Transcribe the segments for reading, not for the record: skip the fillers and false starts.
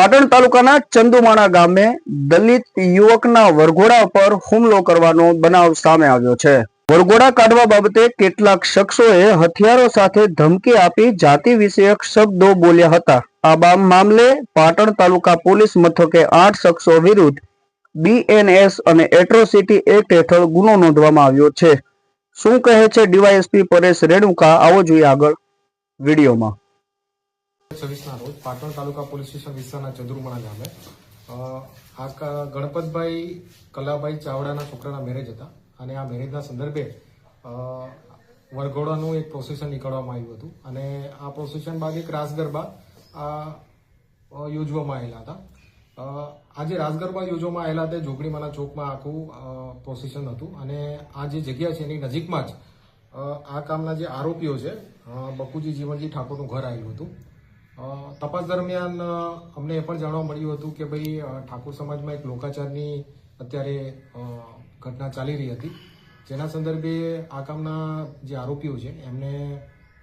પાટણ તાલુકાના ચંદુમાણા ગામે દલિત યુવકના વરઘોડા પર હુમલો કરવાનો બનાવ સામે આવ્યો છે। વરઘોડા કાઢવા બાબતે કેટલાક શખ્સોએ હથિયારો સાથે ધમકી આપી જાતિ વિષયક શબ્દો બોલ્યા હતા। આ મામલે પાટણ તાલુકા પોલીસ મથકે 8 શખ્સો વિરુદ્ધ BNS અને એટ્રોસિટી એક્ટ હેઠળ ગુનો નોંધવામાં આવ્યો છે। શું કહે છે ડીવાયએસપી પરેશ રેણુકા, આવો જોઈએ આગળ વિડીયોમાં। 26 રોજ પાટણ તાલુકા પોલીસ સ્ટેશન વિસ્તારના ચંદુમાણા ગામે ગણપતભાઈ કલાભાઈ ચાવડાના છોકરાના મેરેજ હતા અને આ મેરેજના સંદર્ભે વરઘોડાનું એક પ્રોસેશન નીકળવામાં આવ્યું હતું અને આ પ્રોસેશન બાદ એક રાસ ગરબા યોજવામાં આવેલા હતા। આજે રાસ ગરબા યોજવામાં આવેલા હતા જોગણીમાના ચોકમાં આખું પ્રોસેશન હતું અને આ જે જગ્યા છે એની નજીકમાં જ આ કામના જે આરોપીઓ છે બકુજી જીવનજી ઠાકોરનું ઘર આવેલું હતું। તપાસ દરમિયાન અમને એ પણ જાણવા મળ્યું હતું કે ભાઈ ઠાકોર સમાજમાં એક લોકાચારની અત્યારે ઘટના ચાલી રહી હતી, જેના સંદર્ભે આ કામના જે આરોપીઓ છે એમને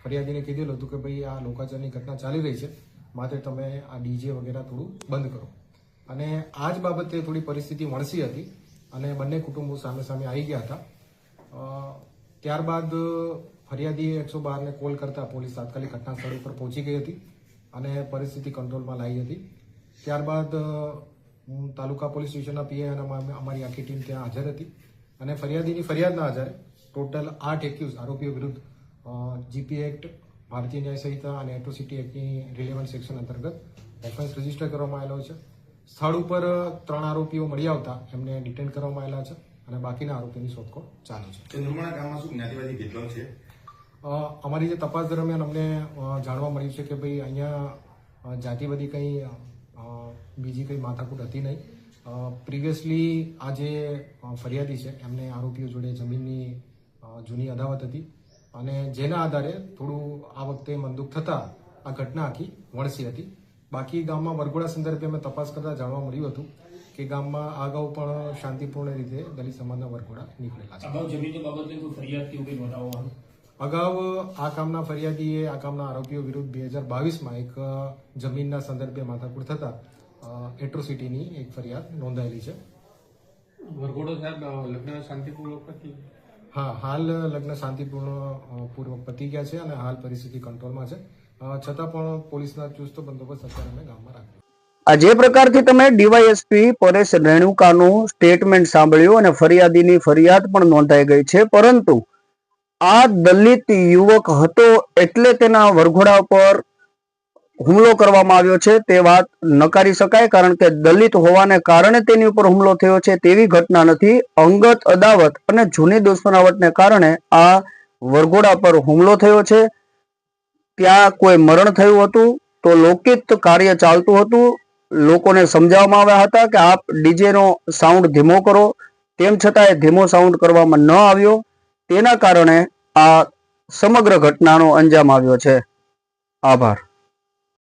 ફરિયાદીને કીધેલું હતું કે ભાઈ આ લોકાચારની ઘટના ચાલી રહી છે, માટે તમે આ ડીજે વગેરે થોડું બંધ કરો। અને આ જ બાબતે થોડી પરિસ્થિતિ વણસી હતી અને બંને કુટુંબો સામે સામે આવી ગયા હતા। ત્યારબાદ ફરિયાદીએ 112ને કોલ કરતા પોલીસ તાત્કાલિક ઘટના સ્થળ ઉપર પહોંચી ગઈ હતી અને પરિસ્થિતિ કંટ્રોલમાં લાવી હતી। ત્યારબાદ તાલુકા પોલીસ સ્ટેશનના પીઆઈ અને અમારી આખી ટીમ ત્યાં હાજર હતી અને ફરિયાદીની ફરિયાદના આધારે ટોટલ 8 એક્યુઝ આરોપીઓ વિરુદ્ધ જીપી એક્ટ, ભારતીય ન્યાય સંહિતા અને એટ્રોસિટી એક્ટની રિલેવન્ટ સેક્શન અંતર્ગત ઓફેન્સ રજીસ્ટર કરવામાં આવેલો છે। સ્થળ ઉપર 3 આરોપીઓ મળી આવતા એમને ડિટેન કરવામાં આવેલા છે અને બાકીના આરોપીની શોધખોળ ચાલુ છે। ચંદુમાણા ગામમાં શું જ્ઞાતિવાદી ભેદભાવ છે? અમારી જે તપાસ દરમિયાન અમને જાણવા મળ્યું છે કે ભાઈ અહીંયા જાતિવાદી કંઈ બીજી કંઈ માથાકૂટ હતી નહીં। પ્રિવિયસલી આ જે ફરિયાદી છે એમને આરોપીઓ જોડે જમીનની જૂની અદાવત હતી અને જેના આધારે થોડું આ વખતે મંદુક થતાં આ ઘટના આખી વણસી હતી। બાકી ગામમાં વરઘોડા સંદર્ભે અમે તપાસ કરતા જાણવા મળ્યું હતું કે ગામમાં અગાઉ પણ શાંતિપૂર્ણ રીતે દલિત સમાજના વરઘોડા નીકળેલા છે। અગાઉ આ કામના ફરિયાદીએ આ કામના આરોપીઓ વિરુદ્ધ 2022માં એક જમીનના સંદર્ભે માથાકૂટ થતા એટ્રોસિટીની એક ફરિયાદ નોંધાયેલી છે। વરઘોડો સાહેબ લગ્ન શાંતિપૂર્વક પતી? હા, હાલ લગ્ન શાંતિપૂર્ણ પૂર્વક પતી ગયા છે અને હાલ પરિસ્થિતિ કંટ્રોલમાં છે, છતાં પણ પોલીસના ચુસ્ત બંદોબસ્ત અત્યારે અમે ગામમાં રાખ્યો। આ જે પ્રકારથી તમે ડીવાયએસપી પરેશ રેણુકાનું સ્ટેટમેન્ટ સાંભળ્યું અને ફરિયાદીની ફરિયાદ પણ નોંધાઈ ગઈ છે, પરંતુ આ દલિત યુવક હતો એટલે તેના વરઘોડા પર હુમલો કરવામાં આવ્યો છે તે વાત નકારી શકાય, કારણ કે દલિત હોવાને કારણે તેની ઉપર હુમલો થયો છે તેવી ઘટના નથી। અંગત અદાવત અને જૂની દુશ્મનાવટને કારણે આ વરઘોડા પર હુમલો થયો છે। ત્યાં કોઈ મરણ થયું હતું તો લોકિત કાર્ય ચાલતું હતું, લોકોને સમજાવવામાં આવ્યા હતા કે આપ ડીજેનો સાઉન્ડ ધીમો કરો, તેમ છતાં એ ધીમો સાઉન્ડ કરવામાં ન આવ્યો, તેના કારણે આ સમગ્ર ઘટનાનો અંજામ આવ્યો છે। આભાર।